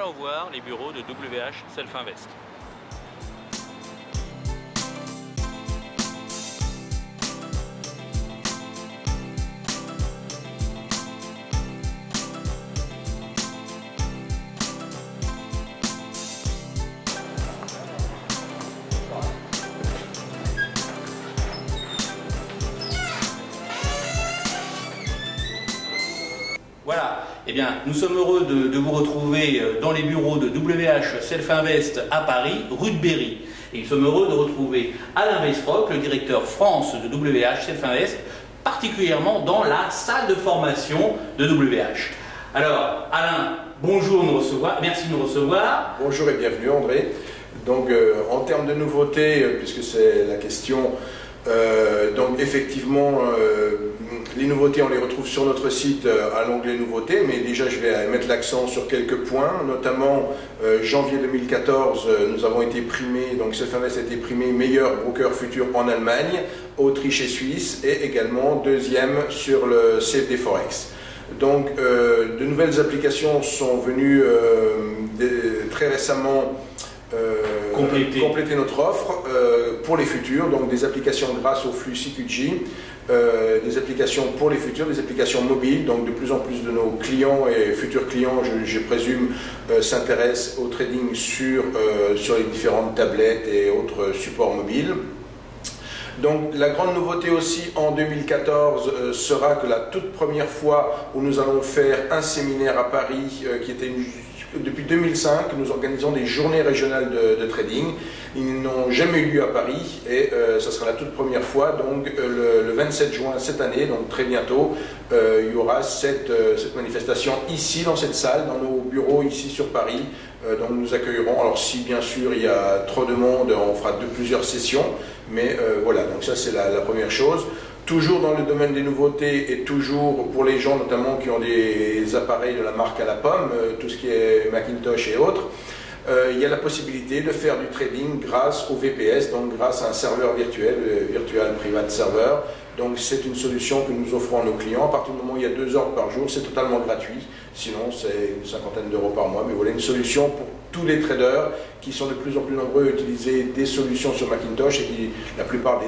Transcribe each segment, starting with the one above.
allons voir les bureaux de WH Self Invest. Voilà, eh bien, nous sommes heureux de vous retrouver dans les bureaux de WH Self Invest à Paris, rue de Berry. Et nous sommes heureux de retrouver Alain Weisrock, le directeur France de WH Self Invest, particulièrement dans la salle de formation de WH. Alors, Alain, bonjour, merci de nous recevoir. Bonjour et bienvenue, André. Donc, en termes de nouveautés, puisque c'est la question, donc effectivement, les nouveautés, on les retrouve sur notre site à l'onglet nouveautés, mais déjà je vais mettre l'accent sur quelques points, notamment janvier 2014, nous avons été primés, donc Self Invest a été primé meilleur broker futur en Allemagne, Autriche et Suisse, et également deuxième sur le CFD Forex. Donc de nouvelles applications sont venues très récemment compléter notre offre pour les futurs, donc des applications grâce au flux CQG, des applications pour les futurs, des applications mobiles, donc de plus en plus de nos clients et futurs clients, je présume, s'intéressent au trading sur les différentes tablettes et autres supports mobiles. Donc la grande nouveauté aussi en 2014 sera que la toute première fois où nous allons faire un séminaire à Paris qui était depuis 2005, nous organisons des journées régionales de trading. Ils n'ont jamais eu lieu à Paris et ça sera la toute première fois, donc le 27 juin cette année, donc très bientôt, il y aura cette manifestation ici dans cette salle, dans nos bureaux ici sur Paris. Donc nous accueillerons, alors si bien sûr il y a trop de monde, on fera plusieurs sessions, mais voilà, donc ça c'est la première chose. Toujours dans le domaine des nouveautés et toujours pour les gens notamment qui ont des appareils de la marque à la pomme, tout ce qui est Macintosh et autres, il y a la possibilité de faire du trading grâce au VPS, donc grâce à un serveur virtuel, Virtual Private Server. Donc c'est une solution que nous offrons à nos clients. À partir du moment où il y a 2 heures par jour, c'est totalement gratuit. Sinon, c'est une cinquantaine d'euros par mois. Mais voilà une solution pour tous les traders qui sont de plus en plus nombreux à utiliser des solutions sur Macintosh et qui, la plupart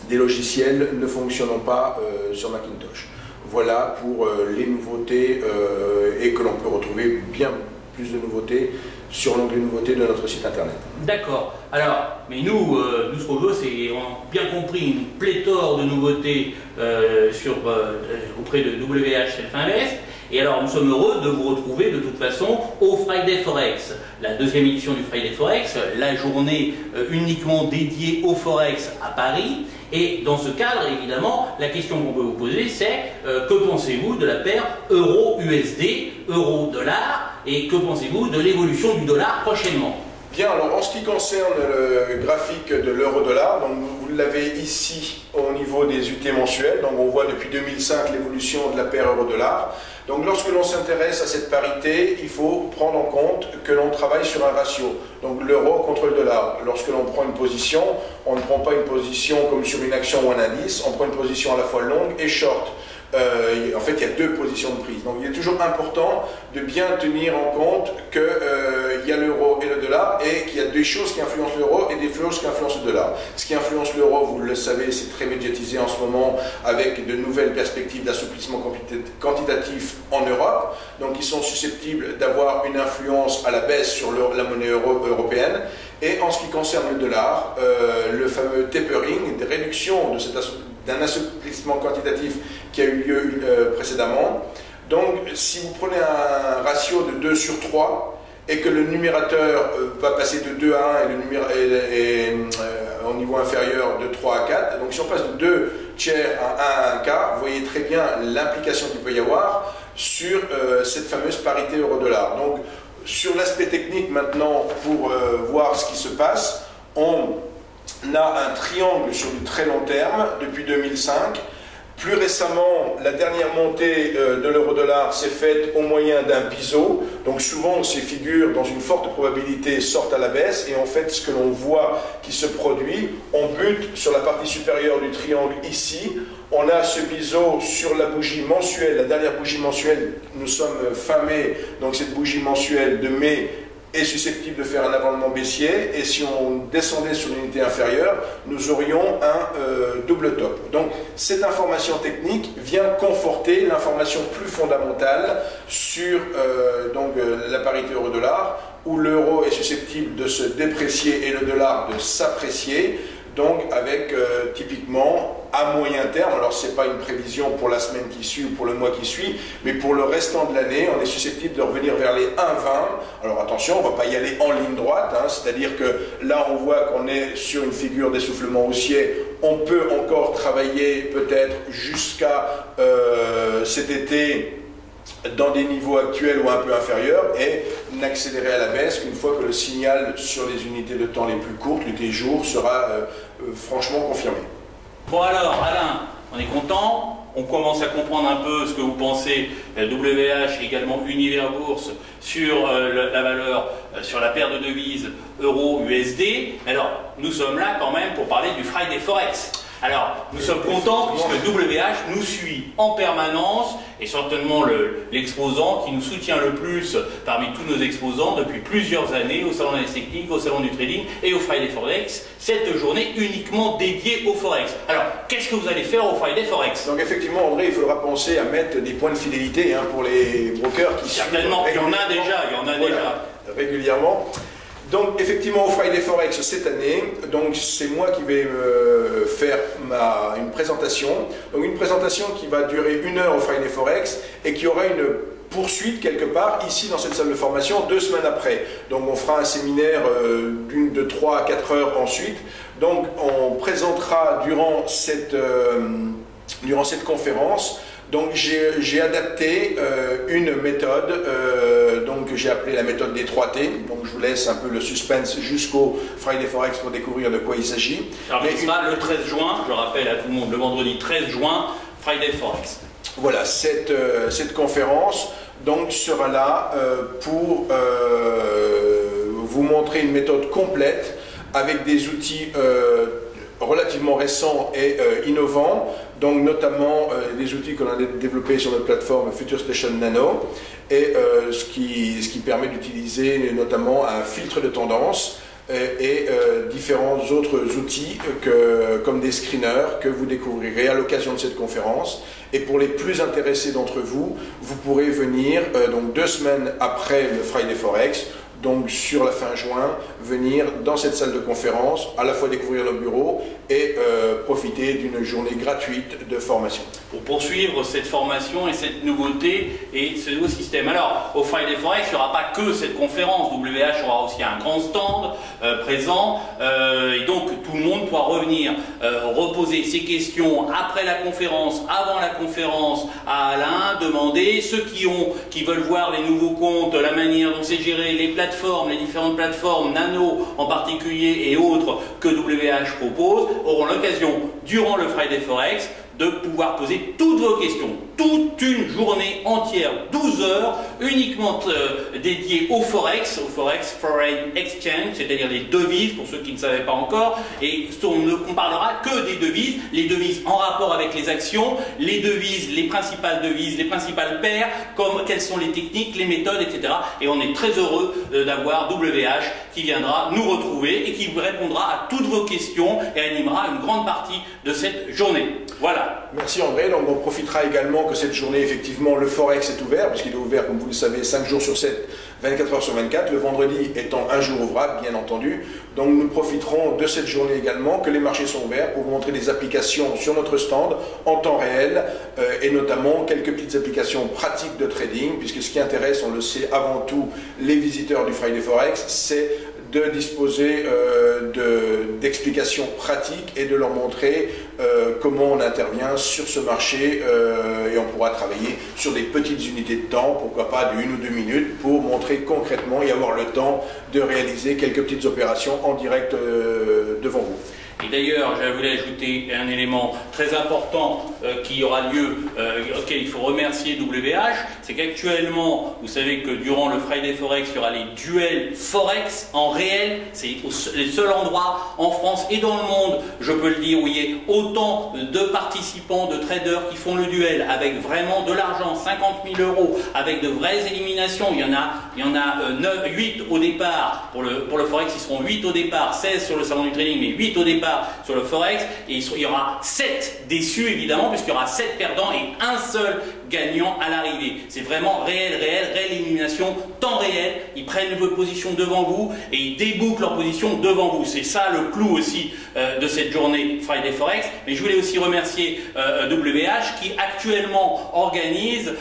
des logiciels ne fonctionnent pas sur Macintosh. Voilà pour les nouveautés et que l'on peut retrouver bien plus de nouveautés sur l'onglet nouveautés de notre site internet. D'accord. Alors, mais nous, ce qu'on veut, c'est, on a bien compris, une pléthore de nouveautés auprès de WH Self Invest. Et alors, nous sommes heureux de vous retrouver de toute façon au Friday Forex, la deuxième édition du Friday Forex, la journée uniquement dédiée au Forex à Paris. Et dans ce cadre, évidemment, la question qu'on peut vous poser, c'est que pensez-vous de la paire euro-USD, euro-dollar, et que pensez-vous de l'évolution du dollar prochainement? Bien, alors en ce qui concerne le graphique de l'euro-dollar, donc vous l'avez ici au niveau des UT mensuels, donc on voit depuis 2005 l'évolution de la paire euro-dollar. Donc lorsque l'on s'intéresse à cette parité, il faut prendre en compte que l'on travaille sur un ratio, donc l'euro contre le dollar. Lorsque l'on prend une position, on ne prend pas une position comme sur une action ou un indice, on prend une position à la fois longue et short. En fait, il y a 2 positions de prise. Donc, il est toujours important de bien tenir en compte qu'il y a l'euro et le dollar et qu'il y a des choses qui influencent l'euro et des choses qui influencent le dollar. Ce qui influence l'euro, vous le savez, c'est très médiatisé en ce moment avec de nouvelles perspectives d'assouplissement quantitatif en Europe. Donc, ils sont susceptibles d'avoir une influence à la baisse sur la monnaie européenne. Et en ce qui concerne le dollar, le fameux tapering, des réductions d'un assouplissement quantitatif qui a eu lieu précédemment. Donc, si vous prenez un ratio de 2 sur 3 et que le numérateur va passer de 2 à 1 et au niveau inférieur de 3 à 4, donc si on passe de 2 tiers à 1 à 1 quart, vous voyez très bien l'implication qu'il peut y avoir sur cette fameuse parité euro-dollar. Donc, sur l'aspect technique maintenant, pour voir ce qui se passe, on a un triangle sur du très long terme depuis 2005 Plus récemment, la dernière montée de l'euro-dollar s'est faite au moyen d'un biseau. Donc souvent, ces figures, dans une forte probabilité, sortent à la baisse. Et en fait, ce que l'on voit qui se produit, on bute sur la partie supérieure du triangle ici. On a ce biseau sur la bougie mensuelle, la dernière bougie mensuelle. Nous sommes fin mai, donc cette bougie mensuelle de mai est susceptible de faire un avalement baissier, et si on descendait sur l'unité inférieure, nous aurions un double top. Donc cette information technique vient conforter l'information plus fondamentale sur la parité euro-dollar, où l'euro est susceptible de se déprécier et le dollar de s'apprécier, donc avec typiquement à moyen terme, alors ce n'est pas une prévision pour la semaine qui suit ou pour le mois qui suit, mais pour le restant de l'année, on est susceptible de revenir vers les 1,20. Alors attention, on ne va pas y aller en ligne droite, hein, c'est-à-dire que là on voit qu'on est sur une figure d'essoufflement haussier, on peut encore travailler peut-être jusqu'à cet été dans des niveaux actuels ou un peu inférieurs et n'accélérer à la baisse qu'une fois que le signal sur les unités de temps les plus courtes, les jours, sera franchement confirmé. Bon alors, Alain, on est content, on commence à comprendre un peu ce que vous pensez, WH et également Univers Bourse, sur la valeur, sur la paire de devises euro-USD. Alors, nous sommes là quand même pour parler du Friday Forex. Alors, nous sommes contents puisque WH nous suit en permanence et certainement l'exposant qui nous soutient le plus parmi tous nos exposants depuis plusieurs années au Salon d'analyse technique, au Salon du trading et au Friday Forex, cette journée uniquement dédiée au Forex. Alors, qu'est-ce que vous allez faire au Friday Forex? Donc effectivement, André, il faudra penser à mettre des points de fidélité pour les brokers qui certainement, il y en a déjà, régulièrement. Donc effectivement au Friday Forex cette année, donc c'est moi qui vais faire une présentation. Donc une présentation qui va durer 1 heure au Friday Forex et qui aura une poursuite quelque part ici dans cette salle de formation 2 semaines après. Donc on fera un séminaire de 3 à 4 heures ensuite. Donc on présentera durant cette conférence. Donc j'ai adapté une méthode, donc j'ai appelé la méthode des 3T. Donc je vous laisse un peu le suspense jusqu'au Friday Forex pour découvrir de quoi il s'agit. Alors ce sera le 13 juin, je rappelle à tout le monde, le vendredi 13 juin, Friday Forex. Voilà, cette conférence donc sera là pour vous montrer une méthode complète avec des outils relativement récents et innovants, donc notamment des outils qu'on a développés sur notre plateforme Future Station Nano, et ce qui permet d'utiliser notamment un filtre de tendance et différents autres outils comme des screeners que vous découvrirez à l'occasion de cette conférence. Et pour les plus intéressés d'entre vous, vous pourrez venir donc 2 semaines après le Friday Forex, donc sur la fin juin, venir dans cette salle de conférence, à la fois découvrir nos bureaux et profiter d'une journée gratuite de formation. Pour poursuivre cette formation et cette nouveauté et ce nouveau système. Alors, au Friday Forex, il n'y aura pas que cette conférence. WH aura aussi un grand stand présent et donc tout le monde pourra revenir reposer ses questions après la conférence, avant la conférence à Alain, demander ceux qui veulent voir les nouveaux comptes, la manière dont c'est géré, les plateformes, les différentes plateformes, Nano en particulier et autres que WH propose, auront l'occasion durant le Friday Forex de pouvoir poser toutes vos questions, toute une journée entière, 12 heures, uniquement dédiée au Forex Foreign Exchange, c'est-à-dire les devises, pour ceux qui ne savaient pas encore, et on parlera que des devises, les devises en rapport avec les actions, les devises, les principales paires, quelles sont les techniques, les méthodes, etc. Et on est très heureux d'avoir WH qui viendra nous retrouver et qui vous répondra à toutes vos questions et animera une grande partie de cette journée. Voilà. Merci André. Donc on profitera également que cette journée, effectivement, le Forex est ouvert, puisqu'il est ouvert, comme vous le savez, 5 jours sur 7, 24 heures sur 24, le vendredi étant un jour ouvrable, bien entendu. Donc nous profiterons de cette journée également, que les marchés sont ouverts, pour vous montrer des applications sur notre stand en temps réel, et notamment quelques petites applications pratiques de trading, puisque ce qui intéresse, on le sait avant tout, les visiteurs du Friday Forex, c'est de disposer d'explications pratiques et de leur montrer comment on intervient sur ce marché et on pourra travailler sur des petites unités de temps, pourquoi pas de 1 ou 2 minutes, pour montrer concrètement et avoir le temps de réaliser quelques petites opérations en direct devant vous. Et d'ailleurs, je voulais ajouter un élément très important qui aura lieu, auquel il faut remercier WH, c'est qu'actuellement, vous savez que durant le Friday Forex, il y aura les duels Forex en réel. C'est le seul endroit en France et dans le monde, je peux le dire, où il y a autant de participants, de traders qui font le duel avec vraiment de l'argent, 50 000 €, avec de vraies éliminations. Il y en a 8 au départ. Pour le Forex, ils seront 8 au départ, 16 sur le salon du trading, mais 8 au départ sur le Forex. Et il y aura 7 déçus, évidemment, puisqu'il y aura 7 perdants et un seul gagnant à l'arrivée. C'est vraiment réelle élimination, temps réel. Ils prennent vos positions devant vous et ils débouclent leur position devant vous. C'est ça le clou aussi de cette journée Friday Forex. Mais je voulais aussi remercier WH qui actuellement organise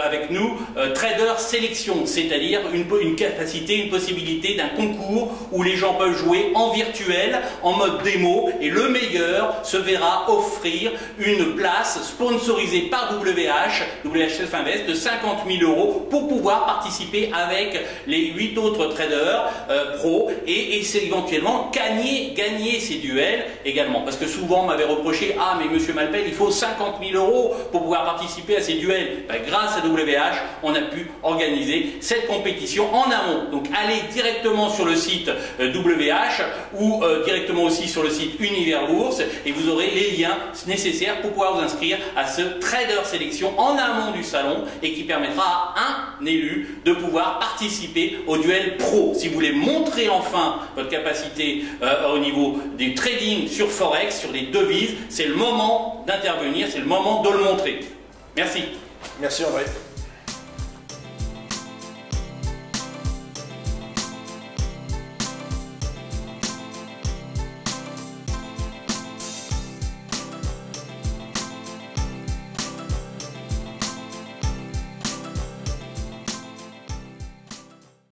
avec nous Trader Sélection, c'est-à-dire une capacité, une possibilité d'un concours où les gens peuvent jouer en virtuel, en mode démo, et le meilleur se verra offrir une place sponsorisée par WH Self Invest de 50 000 € pour pouvoir participer avec les 8 autres traders pros et éventuellement gagner ces duels également. Parce que souvent on m'avait reproché, ah mais monsieur Malpel, il faut 50 000 € pour pouvoir participer à ces duels. Ben, grâce à WH, on a pu organiser cette compétition en amont. Donc allez directement sur le site WH ou directement aussi sur le site Univers Bourse et vous aurez les liens nécessaires pour pouvoir vous inscrire à ce Trader Sélection en amont du salon et qui permettra à un élu de pouvoir participer au duel pro. Si vous voulez montrer enfin votre capacité au niveau du trading sur Forex, sur les devises, c'est le moment d'intervenir, c'est le moment de le montrer. Merci. Merci André.